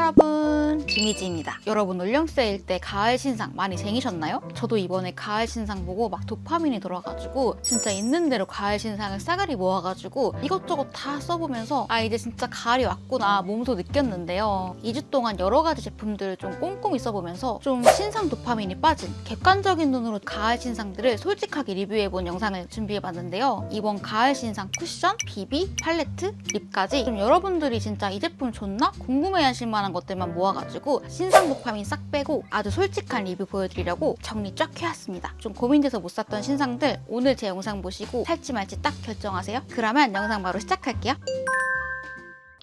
여러분, 김희지입니다. 여러분, 올영 세일 때 가을 신상 많이 쟁이셨나요? 저도 이번에 가을 신상 보고 막 도파민이 돌아가지고 진짜 있는 대로 가을 신상을 싸그리 모아가지고 이것저것 다 써보면서 이제 진짜 가을이 왔구나 몸소 느꼈는데요. 2주 동안 여러 가지 제품들을 좀 꼼꼼히 써보면서 좀 신상 도파민이 빠진 객관적인 눈으로 가을 신상들을 솔직하게 리뷰해본 영상을 준비해봤는데요. 이번 가을 신상 쿠션, 비비, 팔레트, 립까지 좀 여러분들이 진짜 이 제품 좋나? 궁금해하실 만한 것들만 모아가지고 신상 도파민 싹 빼고 아주 솔직한 리뷰 보여드리려고 정리 쫙 해왔습니다. 좀 고민돼서 못 샀던 신상들 오늘 제 영상 보시고 살지 말지 딱 결정하세요. 그러면 영상 바로 시작할게요.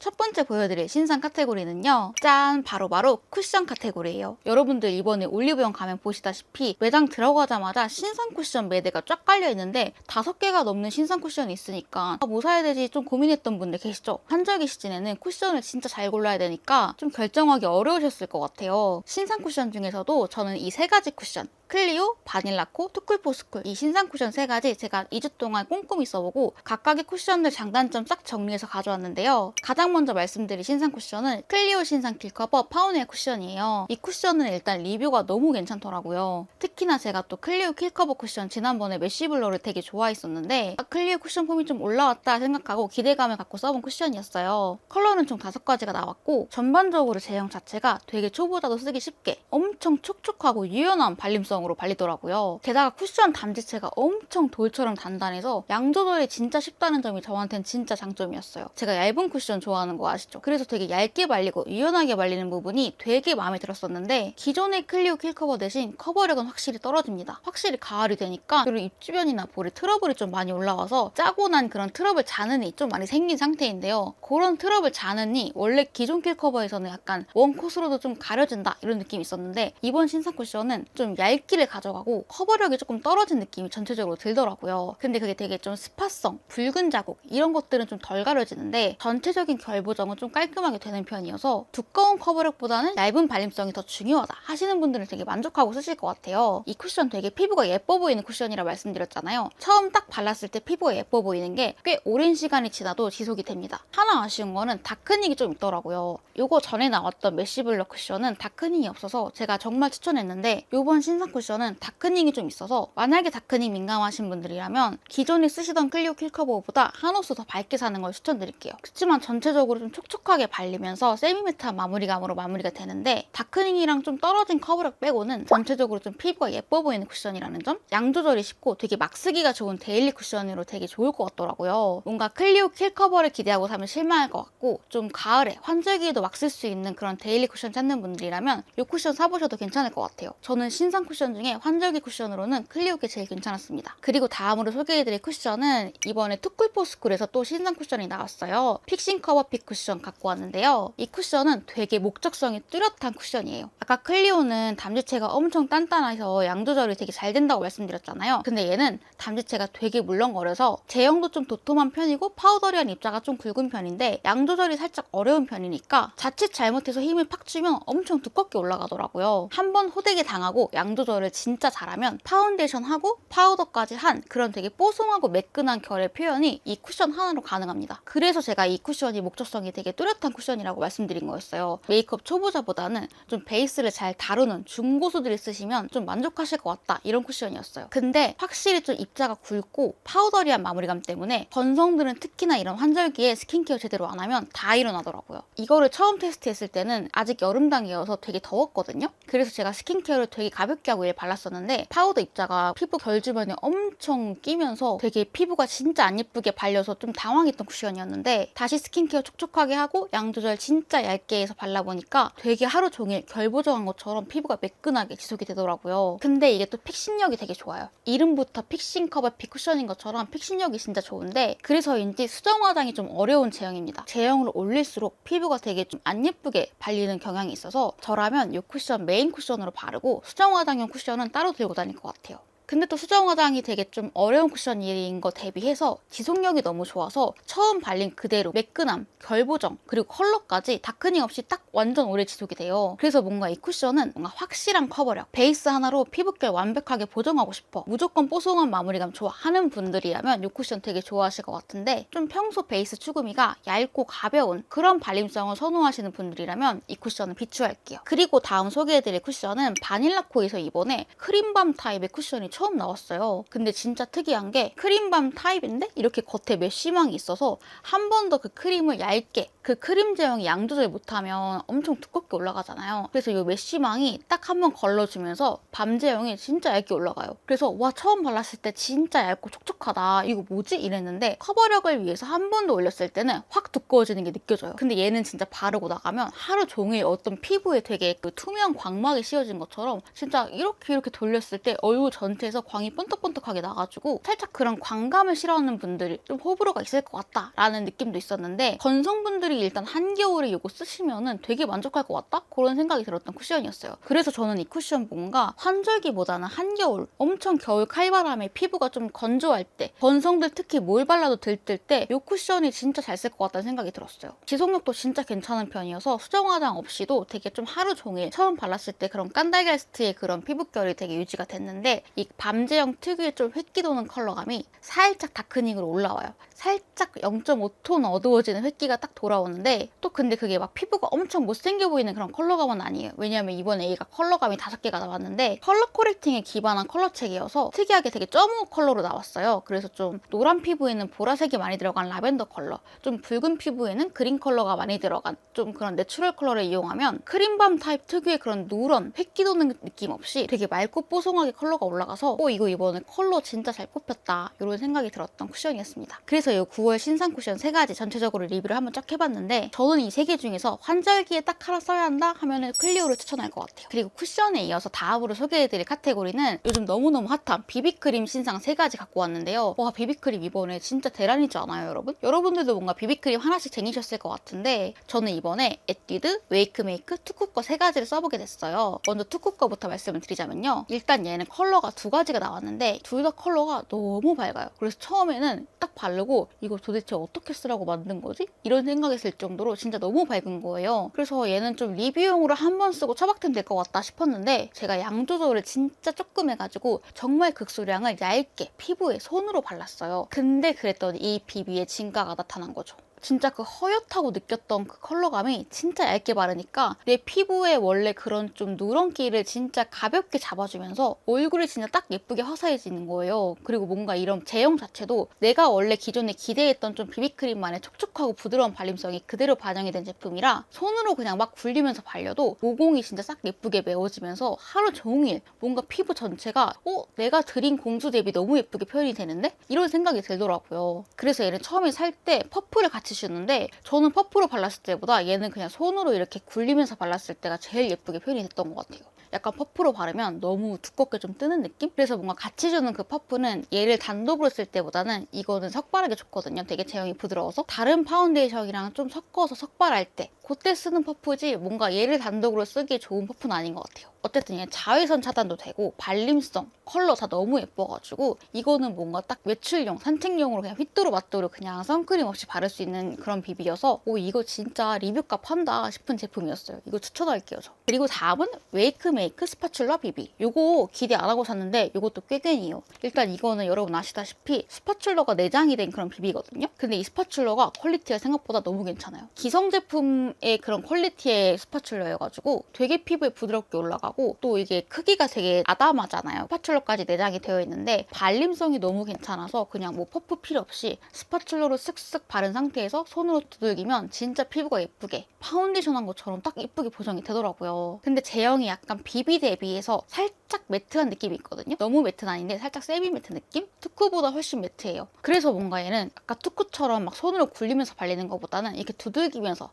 첫 번째 보여드릴 신상 카테고리는요. 짠! 바로바로 쿠션 카테고리예요. 여러분들 이번에 올리브영 가면 보시다시피 매장 들어가자마자 신상 쿠션 매대가 쫙 깔려있는데 5개가 넘는 신상 쿠션이 있으니까 뭐 사야 되지 좀 고민했던 분들 계시죠? 환절기 시즌에는 쿠션을 진짜 잘 골라야 되니까 좀 결정하기 어려우셨을 것 같아요. 신상 쿠션 중에서도 저는 이 3가지 쿠션 클리오, 바닐라코, 투쿨포스쿨 이 신상 쿠션 3가지 제가 2주 동안 꼼꼼히 써보고 각각의 쿠션들 장단점 싹 정리해서 가져왔는데요. 가장 먼저 말씀드릴 신상 쿠션은 클리오 신상 킬커버 파운웨어 쿠션이에요. 이 쿠션은 일단 리뷰가 너무 괜찮더라고요. 특히나 제가 또 클리오 킬커버 쿠션 지난번에 메쉬블러를 되게 좋아했었는데 클리오 쿠션 폼이 좀 올라왔다 생각하고 기대감을 갖고 써본 쿠션이었어요. 컬러는 총 5가지가 나왔고 전반적으로 제형 자체가 되게 초보자도 쓰기 쉽게 엄청 촉촉하고 유연한 발림성 으로 발리더라고요. 게다가 쿠션 담지체가 엄청 돌처럼 단단해서 양 조절이 진짜 쉽다는 점이 저한테는 진짜 장점이었어요. 제가 얇은 쿠션 좋아하는 거 아시죠? 그래서 되게 얇게 발리고 유연하게 발리는 부분이 되게 마음에 들었었는데 기존의 클리오 킬커버 대신 커버력은 확실히 떨어집니다. 확실히 가을이 되니까 그리고 입 주변이나 볼에 트러블이 좀 많이 올라와서 짜고 난 그런 트러블 잔흔이 좀 많이 생긴 상태인데요. 그런 트러블 잔흔이 원래 기존 킬커버에서는 약간 원콧으로도 좀 가려진다 이런 느낌이 있었는데 이번 신상 쿠션은 좀 얇기를 가져가고 커버력이 조금 떨어진 느낌이 전체적으로 들더라고요. 근데 그게 되게 좀 스팟성, 붉은 자국 이런 것들은 좀 덜 가려지는데 전체적인 결 보정은 좀 깔끔하게 되는 편이어서 두꺼운 커버력보다는 얇은 발림성이 더 중요하다 하시는 분들은 되게 만족하고 쓰실 것 같아요. 이 쿠션 되게 피부가 예뻐 보이는 쿠션이라 말씀드렸잖아요. 처음 딱 발랐을 때 피부가 예뻐 보이는 게 꽤 오랜 시간이 지나도 지속이 됩니다. 하나 아쉬운 거는 다크닝이 좀 있더라고요. 요거 전에 나왔던 메쉬블러 쿠션은 다크닝이 없어서 제가 정말 추천했는데 요번 신상 쿠션은 다크닝이 좀 있어서 만약에 다크닝 민감하신 분들이라면 기존에 쓰시던 클리오 킬커버보다 한 호수 더 밝게 사는 걸 추천드릴게요. 그렇지만 전체적으로 좀 촉촉하게 발리면서 세미매트한 마무리감으로 마무리가 되는데 다크닝이랑 좀 떨어진 커버력 빼고는 전체적으로 좀 피부가 예뻐 보이는 쿠션이라는 점, 양 조절이 쉽고 되게 막 쓰기가 좋은 데일리 쿠션으로 되게 좋을 것 같더라고요. 뭔가 클리오 킬커버를 기대하고 사면 실망할 것 같고 좀 가을에 환절기에도 막 쓸 수 있는 그런 데일리 쿠션 찾는 분들이라면 이 쿠션 사보셔도 괜찮을 것 같아요. 저는 신상 쿠션 중에 환절기 쿠션으로는 클리오게 제일 괜찮았습니다. 그리고 다음으로 소개해드릴 쿠션은 이번에 투쿨포스쿨에서 또 신상 쿠션이 나왔어요. 픽싱 커버 픽 쿠션 갖고 왔는데요. 이 쿠션은 되게 목적성이 뚜렷한 쿠션이에요. 아까 클리오는 담지체가 엄청 단단해서 양 조절이 되게 잘 된다고 말씀드렸잖아요. 근데 얘는 담지체가 되게 물렁거려서 제형도 좀 도톰한 편이고 파우더리한 입자가 좀 굵은 편인데 양 조절이 살짝 어려운 편이니까 자칫 잘못해서 힘을 팍 주면 엄청 두껍게 올라가더라고요. 한번 호되게 당하고 양 조절을 진짜 잘하면 파운데이션하고 파우더까지 한 그런 되게 뽀송하고 매끈한 결의 표현이 이 쿠션 하나로 가능합니다. 그래서 제가 이 쿠션이 목적성이 되게 뚜렷한 쿠션이라고 말씀드린 거였어요. 메이크업 초보자보다는 좀 베이스를 잘 다루는 중고수들이 쓰시면 좀 만족하실 것 같다 이런 쿠션이었어요. 근데 확실히 좀 입자가 굵고 파우더리한 마무리감 때문에 건성들은 특히나 이런 환절기에 스킨케어 제대로 안 하면 다 일어나더라고요. 이거를 처음 테스트했을 때는 아직 여름 단계여서 되게 더웠거든요. 그래서 제가 스킨케어를 되게 가볍게 하고 얘를 발랐었는데 파우더 입자가 피부 결 주변에 엄청 끼면서 되게 피부가 진짜 안 예쁘게 발려서 좀 당황했던 쿠션이었는데 다시 스킨케어 촉촉하게 하고 양 조절 진짜 얇게 해서 발라보니까 되게 하루 종일 결 보정한 것처럼 피부가 매끈하게 지속이 되더라고요. 근데 이게 또 픽싱력이 되게 좋아요. 이름부터 픽싱 커버 픽 쿠션인 것처럼 픽싱력이 진짜 좋은데 그래서인지 수정 화장이 좀 어려운 제형입니다. 제형을 올릴수록 피부가 되게 좀 안 예쁘게 발리는 경향이 있어서 저라면 이 쿠션 메인 쿠션으로 바르고 수정 화장용 쿠션은 따로 들고 다닐 것 같아요. 근데 또 수정 화장이 되게 좀 어려운 쿠션인 거 대비해서 지속력이 너무 좋아서 처음 발린 그대로 매끈함, 결보정, 그리고 컬러까지 다크닝 없이 딱 완전 오래 지속이 돼요. 그래서 뭔가 이 쿠션은 뭔가 확실한 커버력, 베이스 하나로 피부결 완벽하게 보정하고 싶어, 무조건 뽀송한 마무리감 좋아 하는 분들이라면 이 쿠션 되게 좋아하실 것 같은데, 좀 평소 베이스 추구미가 얇고 가벼운 그런 발림성을 선호하시는 분들이라면 이 쿠션을 비추할게요. 그리고 다음 소개해드릴 쿠션은 바닐라코에서 이번에 크림밤 타입의 쿠션이 처음 나왔어요. 근데 진짜 특이한 게 크림밤 타입인데 이렇게 겉에 메쉬망이 있어서 한 번 더 그 크림을 얇게, 그 크림 제형이 양 조절 못하면 엄청 두껍게 올라가잖아요. 그래서 이 메쉬망이 딱 한 번 걸러주면서 밤 제형이 진짜 얇게 올라가요. 그래서 와, 처음 발랐을 때 진짜 얇고 촉촉하다, 이거 뭐지? 이랬는데 커버력을 위해서 한 번 더 올렸을 때는 확 두꺼워지는 게 느껴져요. 근데 얘는 진짜 바르고 나가면 하루 종일 어떤 피부에 되게 그 투명 광막이 씌워진 것처럼 진짜 이렇게 돌렸을 때 얼굴 전체에서 광이 번떡번떡하게 나가지고 살짝 그런 광감을 싫어하는 분들이 좀 호불호가 있을 것 같다라는 느낌도 있었는데, 건성분들이 일단 한겨울에 이거 쓰시면은 되게 만족할 것 같다? 그런 생각이 들었던 쿠션이었어요. 그래서 저는 이 쿠션 뭔가 환절기보다는 한겨울, 엄청 겨울 칼바람에 피부가 좀 건조할 때, 건성들 특히 뭘 발라도 들뜰 때 이 쿠션이 진짜 잘 쓸 것 같다는 생각이 들었어요. 지속력도 진짜 괜찮은 편이어서 수정 화장 없이도 되게 좀 하루 종일 처음 발랐을 때 그런 깐달걀스트의 그런 피부결이 되게 유지가 됐는데, 이 밤제형 특유의 좀 획기 도는 컬러감이 살짝 다크닝으로 올라와요. 살짝 0.5톤 어두워지는 획기가 딱 돌아오는데, 또 근데 그게 막 피부가 엄청 못생겨 보이는 그런 컬러감은 아니에요. 왜냐면 이번에 얘가 컬러감이 5개가 나왔는데 컬러 코렉팅에 기반한 컬러책이어서 특이하게 되게 점호 컬러로 나왔어요. 그래서 좀 노란 피부에는 보라색이 많이 들어간 라벤더 컬러, 좀 붉은 피부에는 그린 컬러가 많이 들어간 좀 그런 내추럴 컬러를 이용하면 크림밤 타입 특유의 그런 누런 획기 도는 느낌 없이 되게 맑고 뽀송하게 컬러가 올라가서 이거 이번에 컬러 진짜 잘 뽑혔다, 이런 생각이 들었던 쿠션이었습니다. 그래서 이 9월 신상 쿠션 3가지 전체적으로 리뷰를 한번 쫙 해봤는데, 저는 이 3개 중에서 환절기에 딱 하나 써야 한다 하면은 클리오를 추천할 것 같아요. 그리고 쿠션에 이어서 다음으로 소개해드릴 카테고리는 요즘 너무너무 핫한 비비크림 신상 3가지 갖고 왔는데요. 와, 비비크림 이번에 진짜 대란이지 않아요, 여러분? 여러분들도 뭔가 비비크림 하나씩 쟁이셨을 것 같은데, 저는 이번에 에뛰드, 웨이크메이크, 투쿠 거 3가지를 써보게 됐어요. 먼저 투쿠 거부터 말씀을 드리자면요. 일단 얘는 컬러가 2가지가 나왔는데 둘 다 컬러가 너무 밝아요. 그래서 처음에는 딱 바르고 이거 도대체 어떻게 쓰라고 만든 거지? 이런 생각이 들 정도로 진짜 너무 밝은 거예요. 그래서 얘는 좀 리뷰용으로 한 번 쓰고 처박히면 될 것 같다 싶었는데, 제가 양 조절을 진짜 조금 해가지고 정말 극소량을 얇게 피부에 손으로 발랐어요. 근데 그랬더니 이 비비의 진가가 나타난 거죠. 진짜 그 허옇다고 느꼈던 그 컬러감이 진짜 얇게 바르니까 내 피부에 원래 그런 좀 누런기를 진짜 가볍게 잡아주면서 얼굴이 진짜 딱 예쁘게 화사해지는 거예요. 그리고 뭔가 이런 제형 자체도 내가 원래 기존에 기대했던 좀 비비크림만의 촉촉하고 부드러운 발림성이 그대로 반영이 된 제품이라 손으로 그냥 막 굴리면서 발려도 모공이 진짜 싹 예쁘게 메워지면서 하루 종일 뭔가 피부 전체가 내가 들인 공주 대비 너무 예쁘게 표현이 되는데? 이런 생각이 들더라고요. 그래서 얘는 처음에 살 때 퍼프를 같이 주는데, 저는 퍼프로 발랐을 때보다 얘는 그냥 손으로 이렇게 굴리면서 발랐을 때가 제일 예쁘게 표현이 됐던 것 같아요. 약간 퍼프로 바르면 너무 두껍게 좀 뜨는 느낌? 그래서 뭔가 같이 주는 그 퍼프는 얘를 단독으로 쓸 때보다는 이거는 석발하기 좋거든요. 되게 제형이 부드러워서 다른 파운데이션이랑 좀 섞어서 석발할 때 그때 쓰는 퍼프지 뭔가 얘를 단독으로 쓰기에 좋은 퍼프는 아닌 것 같아요. 어쨌든 얘는 자외선 차단도 되고 발림성, 컬러 다 너무 예뻐가지고 이거는 뭔가 딱 외출용, 산책용으로 그냥 휘뚜루마뚜루 그냥 선크림 없이 바를 수 있는 그런 비비여서 이거 진짜 리뷰값 한다 싶은 제품이었어요. 이거 추천할게요, 저. 그리고 다음은 웨이크메이크 스파츌라 비비. 이거 기대 안 하고 샀는데 이것도 꽤 괜히요. 일단 이거는 여러분 아시다시피 스파츌러가 내장이 된 그런 비비거든요. 근데 이 스파츌러가 퀄리티가 생각보다 너무 괜찮아요. 기성 제품의 그런 퀄리티의 스파츌러여가지고 되게 피부에 부드럽게 올라가고, 또 이게 크기가 되게 아담하잖아요. 스파츌러까지 내장이 되어 있는데 발림성이 너무 괜찮아서 그냥 뭐 퍼프 필요 없이 스파츌러로 쓱쓱 바른 상태에서 손으로 두들기면 진짜 피부가 예쁘게 파운데이션 한 것처럼 딱 예쁘게 보정이 되더라고요. 근데 제형이 약간 비비 대비해서 살짝 매트한 느낌이 있거든요. 너무 매트는 아닌데 살짝 세미 매트 느낌? 투쿠보다 훨씬 매트해요. 그래서 뭔가 얘는 아까 투쿠처럼 막 손으로 굴리면서 발리는 것보다는 이렇게 두들기면서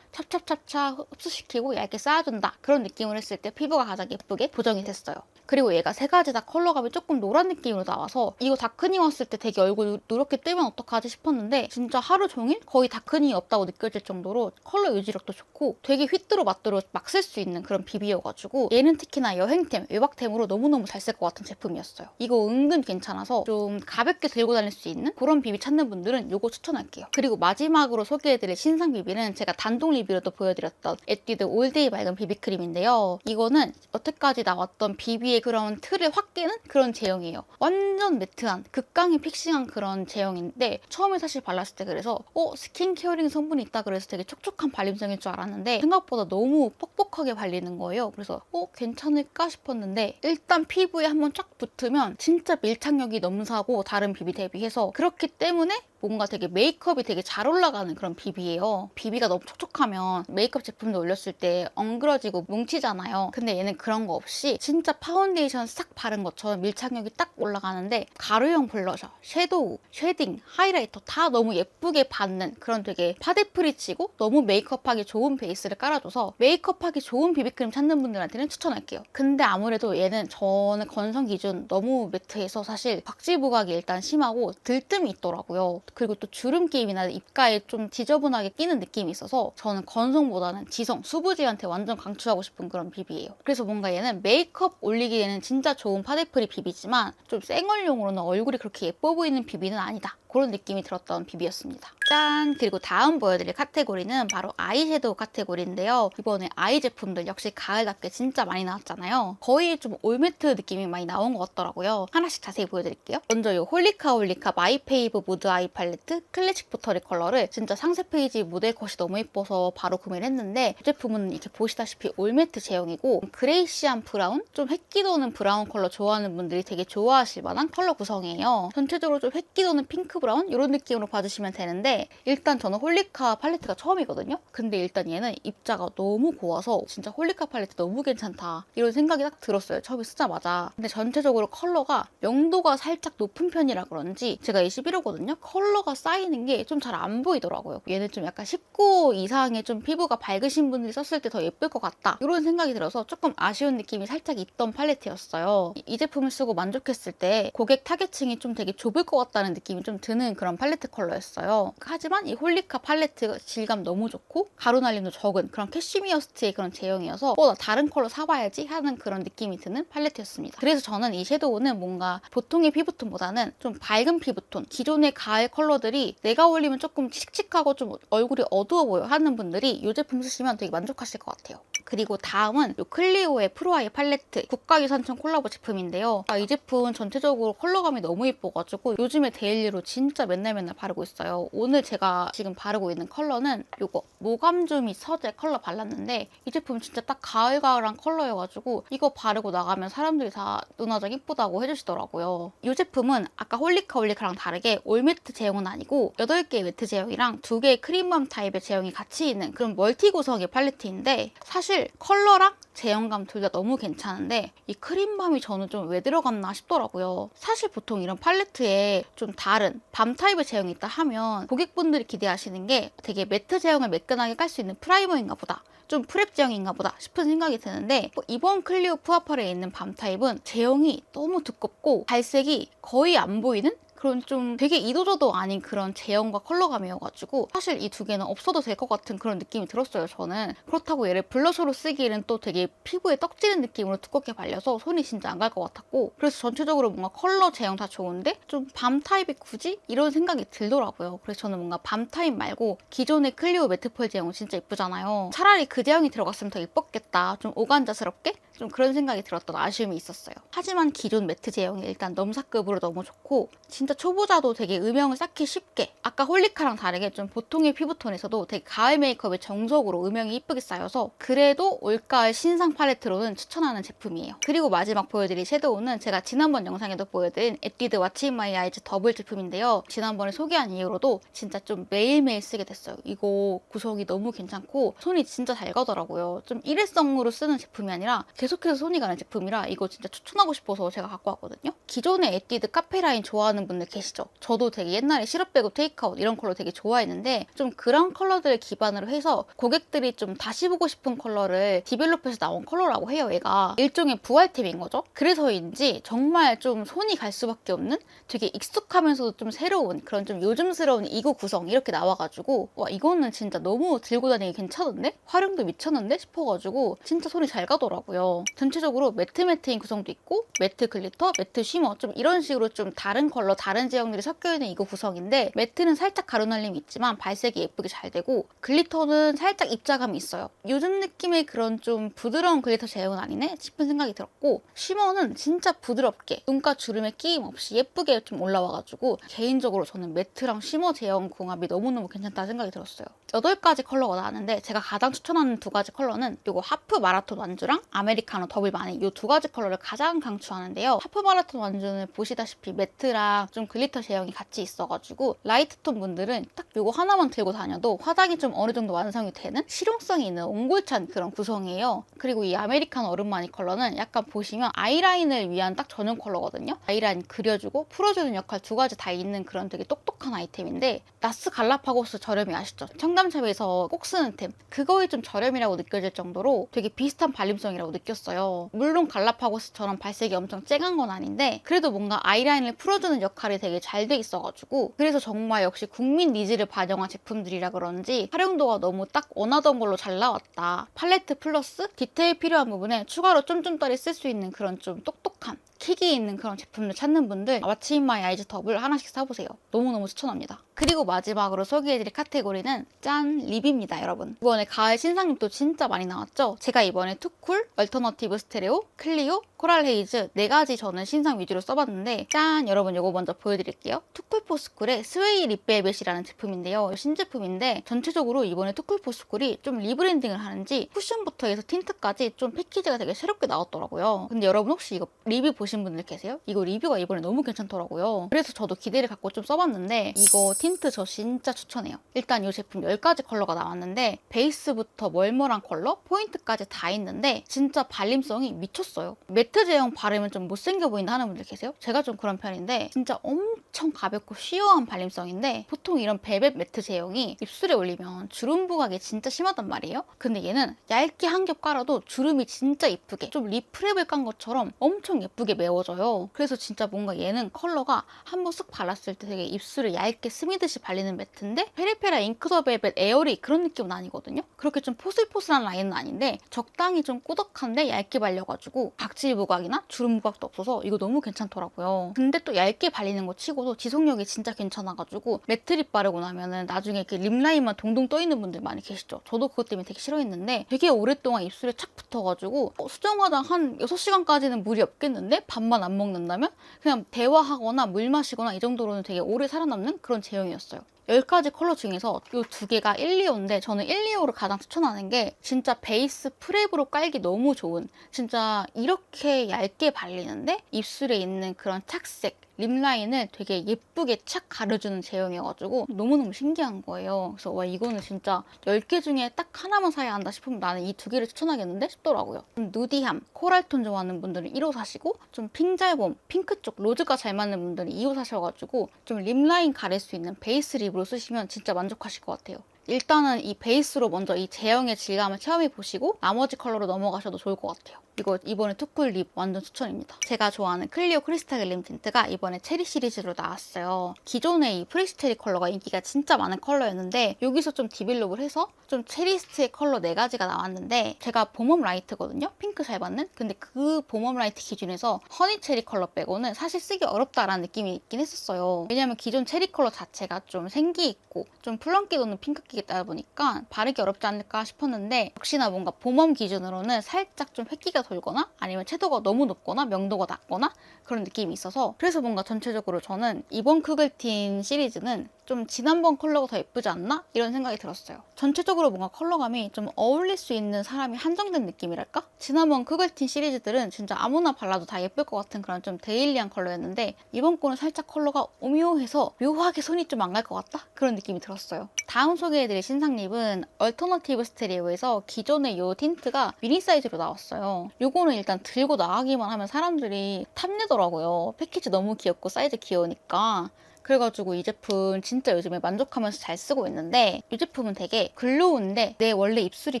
차차차 흡수시키고 얇게 쌓아준다. 그런 느낌을 했을 때 피부가 가장 예쁘게 보정이 됐어요. 그리고 얘가 세 가지 다 컬러감이 조금 노란 느낌으로 나와서 이거 다크닝 왔을 때 되게 얼굴 누렇게 뜨면 어떡하지 싶었는데 진짜 하루 종일 거의 다크닝이 없다고 느껴질 정도로 컬러 유지력도 좋고 되게 휘뚜루 마뚜루 막 쓸 수 있는 그런 비비여가지고 얘는 특히나 여행템, 외박템으로 너무너무 잘 쓸 것 같은 제품이었어요. 이거 은근 괜찮아서 좀 가볍게 들고 다닐 수 있는 그런 비비 찾는 분들은 이거 추천할게요. 그리고 마지막으로 소개해드릴 신상 비비는 제가 단독 리뷰로도 보여드렸던 에뛰드 올데이 맑은 비비크림인데요. 이거는 여태까지 나왔던 비비의 그런 틀을 확 깨는 그런 제형이에요. 완전 매트한 극강의 픽싱한 그런 제형인데 처음에 사실 발랐을 때 그래서 스킨케어링 성분이 있다 그래서 되게 촉촉한 발림성일 줄 알았는데 생각보다 너무 뻑뻑하게 발리는 거예요. 그래서 괜찮을까 싶었는데 일단 피부에 한번 쫙 붙으면 진짜 밀착력이 넘사고 다른 비비 대비해서 그렇기 때문에 뭔가 되게 메이크업이 되게 잘 올라가는 그런 비비예요. 비비가 너무 촉촉하면 메이크업 제품도 올렸을 때 엉그러지고 뭉치잖아요. 근데 얘는 그런 거 없이 진짜 파운데이션 싹 바른 것처럼 밀착력이 딱 올라가는데 가루형 블러셔, 섀도우, 쉐딩, 하이라이터 다 너무 예쁘게 받는 그런 되게 파데프리치고 너무 메이크업하기 좋은 베이스를 깔아줘서 메이크업하기 좋은 비비크림 찾는 분들한테는 추천할게요. 근데 아무래도 얘는 저는 건성 기준 너무 매트해서 사실 각질 부각이 일단 심하고 들뜸이 있더라고요. 그리고 또 주름 끼임이나 입가에 좀 지저분하게 끼는 느낌이 있어서 저는 건성보다는 지성, 수부지한테 완전 강추하고 싶은 그런 비비예요. 그래서 뭔가 얘는 메이크업 올리기에는 진짜 좋은 파데프리 비비지만 좀 쌩얼용으로는 얼굴이 그렇게 예뻐 보이는 비비는 아니다. 그런 느낌이 들었던 비비였습니다. 짠! 그리고 다음 보여드릴 카테고리는 바로 아이섀도우 카테고리인데요. 이번에 아이 제품들 역시 가을답게 진짜 많이 나왔잖아요. 거의 좀 올매트 느낌이 많이 나온 것 같더라고요. 하나씩 자세히 보여드릴게요. 먼저 이 홀리카 마이페이브 무드 아이 팔레트 클래식 보터리 컬러를 진짜 상세 페이지 모델 컷이 너무 예뻐서 바로 구매를 했는데 이 제품은 이렇게 보시다시피 올매트 제형이고 그레이시한 브라운? 좀 획기 도는 브라운 컬러 좋아하는 분들이 되게 좋아하실 만한 컬러 구성이에요. 전체적으로 좀 획기 도는 핑크 브라운? 이런 느낌으로 봐주시면 되는데 일단 저는 홀리카 팔레트가 처음이거든요? 근데 일단 얘는 입자가 너무 고와서 진짜 홀리카 팔레트 너무 괜찮다 이런 생각이 딱 들었어요. 처음에 쓰자마자. 근데 전체적으로 컬러가 명도가 살짝 높은 편이라 그런지 제가 21호거든요? 컬러가 쌓이는 게 좀 잘 안 보이더라고요. 얘는 좀 약간 19 이상의 좀 피부가 밝으신 분들이 썼을 때 더 예쁠 것 같다 이런 생각이 들어서 조금 아쉬운 느낌이 살짝 있던 팔레트였어요. 이 제품을 쓰고 만족했을 때 고객 타겟층이 좀 되게 좁을 것 같다는 느낌이 좀 드는 그런 팔레트 컬러였어요. 하지만 이 홀리카 팔레트 질감 너무 좋고 가루 날림도 적은 그런 캐시미어 스트의 그런 제형이어서 나 다른 컬러 사봐야지 하는 그런 느낌이 드는 팔레트였습니다. 그래서 저는 이 섀도우는 뭔가 보통의 피부톤보다는 좀 밝은 피부톤, 기존의 가을 컬러들이 내가 올리면 조금 칙칙하고 좀 얼굴이 어두워 보여 하는 분들이 이 제품 쓰시면 되게 만족하실 것 같아요. 그리고 다음은 이 클리오의 프로아이 팔레트 국가유산청 콜라보 제품인데요. 이 제품 전체적으로 컬러감이 너무 예뻐가지고 요즘에 데일리로 진짜 맨날 바르고 있어요. 오늘 제가 지금 바르고 있는 컬러는 이거 모감주 및 서재 컬러 발랐는데 이 제품 진짜 딱 가을가을한 컬러여가지고 이거 바르고 나가면 사람들이 다 누나장 예쁘다고 해주시더라고요. 이 제품은 아까 홀리카랑 다르게 올매트 제형은 아니고 8개의 매트 제형이랑 2개의 크림밤 타입의 제형이 같이 있는 그런 멀티 구성의 팔레트인데 사실 컬러랑 제형감 둘 다 너무 괜찮은데 이 크림밤이 저는 좀 왜 들어갔나 싶더라고요. 사실 보통 이런 팔레트에 좀 다른 밤 타입의 제형이 있다 하면 고객분들이 기대하시는 게 되게 매트 제형을 매끈하게 깔 수 있는 프라이머인가 보다. 좀 프랩 제형인가 보다 싶은 생각이 드는데 이번 클리오 푸아팔에 있는 밤 타입은 제형이 너무 두껍고 발색이 거의 안 보이는 그런 좀 되게 이도저도 아닌 그런 제형과 컬러감이어가지고 사실 이 두 개는 없어도 될 것 같은 그런 느낌이 들었어요, 저는. 그렇다고 얘를 블러셔로 쓰기에는 또 되게 피부에 떡지는 느낌으로 두껍게 발려서 손이 진짜 안 갈 것 같았고 그래서 전체적으로 뭔가 컬러 제형 다 좋은데 좀 밤 타입이 굳이? 이런 생각이 들더라고요. 그래서 저는 뭔가 밤 타입 말고 기존의 클리오 매트펄 제형은 진짜 예쁘잖아요. 차라리 그 제형이 들어갔으면 더 예뻤겠다. 좀 오간자스럽게? 좀 그런 생각이 들었던 아쉬움이 있었어요. 하지만 기존 매트 제형이 일단 넘사급으로 너무 좋고 진짜 초보자도 되게 음영을 쌓기 쉽게 아까 홀리카랑 다르게 좀 보통의 피부톤에서도 되게 가을 메이크업에 정석으로 음영이 이쁘게 쌓여서 그래도 올가을 신상 팔레트로는 추천하는 제품이에요. 그리고 마지막 보여드릴 섀도우는 제가 지난번 영상에도 보여드린 에뛰드 왓츠 인 마이 아이즈 더블 제품인데요. 지난번에 소개한 이후로도 진짜 좀 매일매일 쓰게 됐어요. 이거 구성이 너무 괜찮고 손이 진짜 잘 가더라고요. 좀 일회성으로 쓰는 제품이 아니라 계속해서 손이 가는 제품이라 이거 진짜 추천하고 싶어서 제가 갖고 왔거든요. 기존의 에뛰드 카페 라인 좋아하는 분들 분들 계시죠? 저도 되게 옛날에 시럽 배고 테이크아웃 이런 컬러 되게 좋아했는데 좀 그런 컬러들을 기반으로 해서 고객들이 좀 다시 보고 싶은 컬러를 디벨롭해서 나온 컬러라고 해요. 얘가 일종의 부활템인 거죠. 그래서인지 정말 좀 손이 갈 수밖에 없는 되게 익숙하면서도 좀 새로운 그런 좀 요즘스러운 이구 구성 이렇게 나와가지고 와 이거는 진짜 너무 들고 다니기 괜찮은데? 활용도 미쳤는데? 싶어가지고 진짜 손이 잘 가더라고요. 전체적으로 매트인 구성도 있고 매트 글리터, 매트 쉬머 좀 이런 식으로 좀 다른 컬러, 다른 제형들이 섞여있는 이거 구성인데 매트는 살짝 가루날림이 있지만 발색이 예쁘게 잘 되고 글리터는 살짝 입자감이 있어요. 요즘 느낌의 그런 좀 부드러운 글리터 제형은 아니네 싶은 생각이 들었고 쉬머는 진짜 부드럽게 눈가 주름에 끼임 없이 예쁘게 좀 올라와가지고 개인적으로 저는 매트랑 쉬머 제형 궁합이 너무너무 괜찮다 생각이 들었어요. 8가지 컬러가 나왔는데 제가 가장 추천하는 2가지 컬러는 이거 하프 마라톤 완주랑 아메리카노 더블 마니 이 2가지 컬러를 가장 강추하는데요. 하프 마라톤 완주는 보시다시피 매트랑 좀 글리터 제형이 같이 있어가지고 라이트톤 분들은 딱 이거 하나만 들고 다녀도 화장이 좀 어느 정도 완성이 되는 실용성이 있는 옹골찬 그런 구성이에요. 그리고 이 아메리카노 얼음 마니 컬러는 약간 보시면 아이라인을 위한 딱 전용 컬러거든요. 아이라인 그려주고 풀어주는 역할 2가지 다 있는 그런 되게 똑똑한 아이템인데 나스 갈라파고스 저렴이 아시죠? 청담샵에서 꼭 쓰는 템 그거에 좀 저렴이라고 느껴질 정도로 되게 비슷한 발림성이라고 느꼈어요. 물론 갈라파고스처럼 발색이 엄청 쨍한 건 아닌데 그래도 뭔가 아이라인을 풀어주는 역할이 되게 잘 돼 있어가지고 그래서 정말 역시 국민 니즈를 반영한 제품들이라 그런지 활용도가 너무 딱 원하던 걸로 잘 나왔다. 팔레트 플러스 디테일 필요한 부분에 추가로 쫌쫌따리 쓸 수 있는 그런 좀 똑똑한 킥이 있는 그런 제품들 찾는 분들 왓츠 인 마이 아이즈 덥을 하나씩 사보세요. 너무너무 추천합니다. 그리고 마지막으로 소개해드릴 카테고리는 짠! 립입니다, 여러분. 이번에 가을 신상립도 진짜 많이 나왔죠? 제가 이번에 투쿨, 얼터너티브 스테레오, 클리오, 코랄 헤이즈 4가지 저는 신상 위주로 써봤는데 짠! 여러분 이거 먼저 보여드릴게요. 투쿨 포스쿨의 스웨이 립벨벳이라는 제품인데요. 신제품인데 전체적으로 이번에 투쿨 포스쿨이 좀 리브랜딩을 하는지 쿠션부터 해서 틴트까지 좀 패키지가 되게 새롭게 나왔더라고요. 근데 여러분 혹시 이거 리뷰 보신 분들 계세요? 이거 리뷰가 이번에 너무 괜찮더라고요. 그래서 저도 기대를 갖고 좀 써봤는데 이거 틴트 저 진짜 추천해요. 일단 이 제품 10가지 컬러가 나왔는데 베이스부터 멀멀한 컬러, 포인트까지 다 있는데 진짜 발림성이 미쳤어요. 매트 제형 바르면 좀 못생겨 보인다 하는 분들 계세요? 제가 좀 그런 편인데 진짜 엄청 가볍고 쉬어한 발림성인데 보통 이런 벨벳 매트 제형이 입술에 올리면 주름 부각이 진짜 심하단 말이에요. 근데 얘는 얇게 한 겹 깔아도 주름이 진짜 이쁘게 좀 립프랩을 깐 것처럼 엄청 예쁘게 메워져요. 그래서 진짜 뭔가 얘는 컬러가 한번 쓱 발랐을 때 되게 입술을 얇게 스미듯이 발리는 매트인데 페리페라 잉크 더 벨벳 에어리 그런 느낌은 아니거든요. 그렇게 좀 포슬포슬한 라인은 아닌데 적당히 좀 꾸덕한데 얇게 발려가지고 각질 부각이나 주름 부각도 없어서 이거 너무 괜찮더라고요. 근데 또 얇게 발리는 거 치고도 지속력이 진짜 괜찮아가지고 매트립 바르고 나면은 나중에 그 립라인만 동동 떠있는 분들 많이 계시죠. 저도 그것 때문에 되게 싫어했는데 되게 오랫동안 입술에 착 붙어가지고 수정 화장 한 6시간까지는 무리 없겠는데 밥만 안 먹는다면 그냥 대화하거나 물 마시거나 이 정도로는 되게 오래 살아남는 그런 제형이었어요. 10가지 컬러 중에서 이 2개가 1, 2호인데 저는 1, 2호를 가장 추천하는 게 진짜 베이스 프랩으로 깔기 너무 좋은 진짜 이렇게 얇게 발리는데 입술에 있는 그런 착색 립라인을 되게 예쁘게 착 가려주는 제형이어가지고 너무너무 신기한 거예요. 그래서 와 이거는 진짜 10개 중에 딱 하나만 사야 한다 싶으면 나는 이 2개를 추천하겠는데 싶더라고요. 좀 누디함, 코랄톤 좋아하는 분들은 1호 사시고 좀 핑잘봄, 핑크 쪽 로즈가 잘 맞는 분들은 2호 사셔가지고 좀 립라인 가릴 수 있는 베이스 립으로 쓰시면 진짜 만족하실 것 같아요. 일단은 이 베이스로 먼저 이 제형의 질감을 체험해보시고 나머지 컬러로 넘어가셔도 좋을 것 같아요. 이거 이번에 투쿨 립 완전 추천입니다. 제가 좋아하는 클리오 크리스탈 글림 틴트가 이번에 체리 시리즈로 나왔어요. 기존에 이 프레시 체리 컬러가 인기가 진짜 많은 컬러였는데 여기서 좀 디벨롭을 해서 좀 체리스트의 컬러 4가지가 나왔는데 제가 봄웜 라이트거든요. 핑크 잘 받는? 근데 그 봄웜 라이트 기준에서 허니 체리 컬러 빼고는 사실 쓰기 어렵다라는 느낌이 있긴 했었어요. 왜냐면 기존 체리 컬러 자체가 좀 생기 있고 좀 플렁기 도는 핑크기다 보니까 바르기 어렵지 않을까 싶었는데 역시나 뭔가 봄웜 기준으로는 살짝 좀 획기가 돌거나 아니면 채도가 너무 높거나 명도가 낮거나 그런 느낌이 있어서 그래서 뭔가 전체적으로 저는 이번 크글틴 시리즈는 좀 지난번 컬러가 더 예쁘지 않나? 이런 생각이 들었어요. 전체적으로 뭔가 컬러감이 좀 어울릴 수 있는 사람이 한정된 느낌이랄까? 지난번 크글틴 시리즈들은 진짜 아무나 발라도 다 예쁠 것 같은 그런 좀 데일리한 컬러였는데 이번 거는 살짝 컬러가 오묘해서 묘하게 손이 좀 안 갈 것 같다? 그런 느낌이 들었어요. 다음 소개해드릴 소개해드릴 신상 립은 얼터너티브 스테리오에서 기존의 이 틴트가 미니 사이즈로 나왔어요. 요거는 일단 들고 나가기만 하면 사람들이 탐내더라고요. 패키지 너무 귀엽고 사이즈 귀여우니까. 그래가지고 이 제품 진짜 요즘에 만족하면서 잘 쓰고 있는데, 이 제품은 되게 글로우인데 내 원래 입술이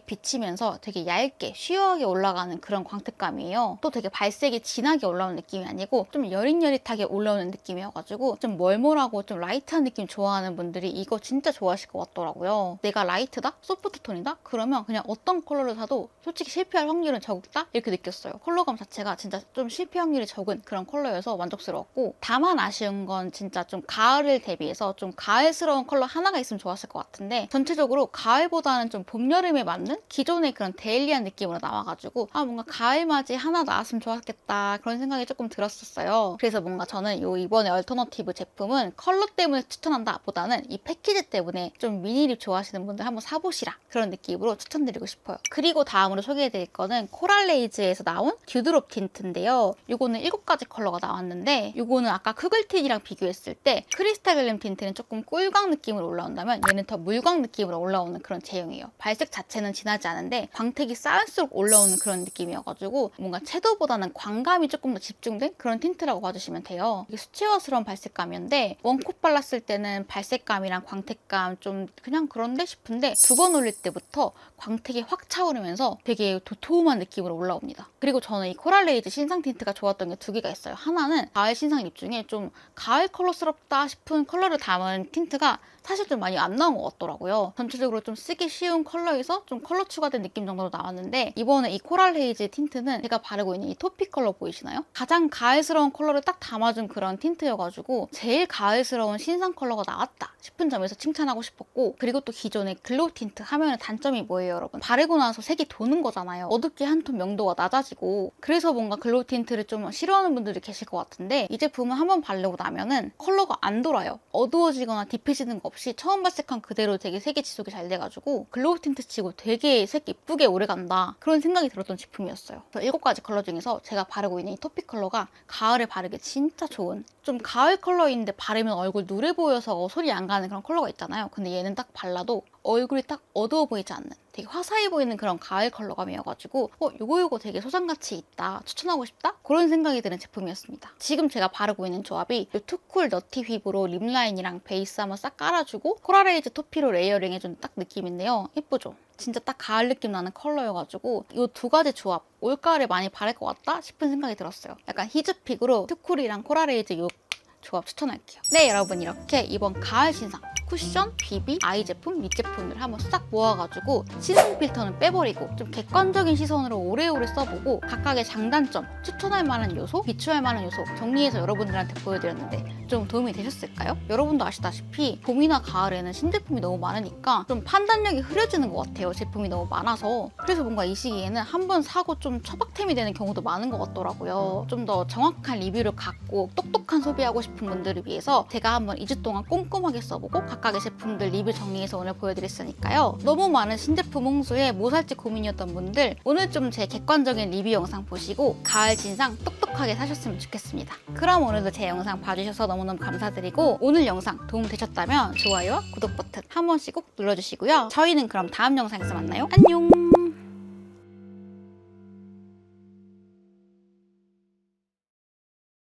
비치면서 되게 얇게 쉬워하게 올라가는 그런 광택감이에요. 또 되게 발색이 진하게 올라오는 느낌이 아니고 좀 여릿여릿하게 올라오는 느낌이어가지고 좀 멀멀하고 좀 라이트한 느낌 좋아하는 분들이 이거 진짜 좋아하실 것 같더라고요. 내가 라이트다? 소프트 톤이다? 그러면 그냥 어떤 컬러를 사도 솔직히 실패할 확률은 적다? 이렇게 느꼈어요. 컬러감 자체가 진짜 좀 실패 확률이 적은 그런 컬러여서 만족스러웠고, 다만 아쉬운 건 진짜 좀 가을을 대비해서 좀 가을스러운 컬러 하나가 있으면 좋았을 것 같은데, 전체적으로 가을보다는 좀 봄, 여름에 맞는 기존의 그런 데일리한 느낌으로 나와가지고 뭔가 가을맞이 하나 나왔으면 좋았겠다 그런 생각이 조금 들었었어요. 그래서 뭔가 저는 이번에 얼터너티브 제품은 컬러 때문에 추천한다 보다는 이 패키지 때문에 좀 미니립 좋아하시는 분들 한번 사보시라 그런 느낌으로 추천드리고 싶어요. 그리고 다음으로 소개해드릴 거는 코랄레이즈에서 나온 듀드롭 틴트인데요. 이거는 7가지 컬러가 나왔는데, 이거는 아까 크글틴이랑 비교했을 때 크리스탈 글램 틴트는 조금 꿀광 느낌으로 올라온다면 얘는 더 물광 느낌으로 올라오는 그런 제형이에요. 발색 자체는 진하지 않은데 광택이 쌓일수록 올라오는 그런 느낌이어가지고 뭔가 섀도우보다는 광감이 조금 더 집중된 그런 틴트라고 봐주시면 돼요. 이게 수채화스러운 발색감인데 원콧 발랐을 때는 발색감이랑 광택감 좀 그냥 그런데 싶은데 두 번 올릴 때부터 광택이 확 차오르면서 되게 도톰한 느낌으로 올라옵니다. 그리고 저는 이 코랄레이즈 신상 틴트가 좋았던 게 2개가 있어요. 하나는 가을 신상 립 중에 좀 가을 컬러스럽다 싶은 컬러를 담은 틴트가 사실 좀 많이 안 나온 것 같더라고요. 전체적으로 좀 쓰기 쉬운 컬러에서 좀 컬러 추가된 느낌 정도로 나왔는데, 이번에 이 코랄 헤이즈 틴트는 제가 바르고 있는 이 토피 컬러 보이시나요? 가장 가을스러운 컬러를 딱 담아준 그런 틴트여가지고 제일 가을스러운 신상 컬러가 나왔다 싶은 점에서 칭찬하고 싶었고, 그리고 또 기존의 글로우 틴트 하면 단점이 뭐예요, 여러분? 바르고 나서 색이 도는 거잖아요. 어둡게 한 톤 명도가 낮아지고, 그래서 뭔가 글로우 틴트를 좀 싫어하는 분들이 계실 것 같은데, 이 제품은 한번 바르고 나면은 컬러가 안 돌아요. 어두워지거나 딥해지는 거 없이 처음 발색한 그대로 되게 색이 지속이 잘 돼가지고 글로우 틴트 치고 되게 색 이쁘게 오래간다 그런 생각이 들었던 제품이었어요. 그래서 7가지 컬러 중에서 제가 바르고 있는 이 토피 컬러가 가을에 바르기 진짜 좋은, 좀 가을 컬러인데 바르면 얼굴 누래 보여서 손이 안 가는 그런 컬러가 있잖아요. 근데 얘는 딱 발라도 얼굴이 딱 어두워 보이지 않는 되게 화사해 보이는 그런 가을 컬러감이어가지고 요거 되게 소장가치 있다, 추천하고 싶다? 그런 생각이 드는 제품이었습니다. 지금 제가 바르고 있는 조합이 이 투쿨 너티 휘브로 립라인이랑 베이스 한번 싹 깔아주고 코랄레이즈 토피로 레이어링 해준 딱 느낌인데요. 예쁘죠? 진짜 딱 가을 느낌 나는 컬러여가지고 이 2가지 조합 올가을에 많이 바를 것 같다 싶은 생각이 들었어요. 약간 히즈픽으로 투쿨이랑 코랄레이즈 이 조합 추천할게요. 네, 여러분, 이렇게 이번 가을 신상 쿠션, 비비, 아이 제품, 밑 제품을 한번 싹 모아가지고 시선 필터는 빼버리고 좀 객관적인 시선으로 오래오래 써보고 각각의 장단점, 추천할 만한 요소, 비추할 만한 요소 정리해서 여러분들한테 보여드렸는데 좀 도움이 되셨을까요? 여러분도 아시다시피 봄이나 가을에는 신제품이 너무 많으니까 좀 판단력이 흐려지는 것 같아요. 제품이 너무 많아서. 그래서 뭔가 이 시기에는 한번 사고 좀 처박템이 되는 경우도 많은 것 같더라고요. 좀 더 정확한 리뷰를 갖고 똑똑한 소비하고 싶은 분들을 위해서 제가 한번 2주 동안 꼼꼼하게 써보고 각각의 제품들 리뷰 정리해서 오늘 보여드렸으니까요. 너무 많은 신제품 홍수에 뭐 살지 고민이었던 분들 오늘 좀 제 객관적인 리뷰 영상 보시고 가을 진상 똑똑하게 사셨으면 좋겠습니다. 그럼 오늘도 제 영상 봐주셔서 너무너무 감사드리고, 오늘 영상 도움되셨다면 좋아요와 구독 버튼 한 번씩 꼭 눌러주시고요. 저희는 그럼 다음 영상에서 만나요. 안녕!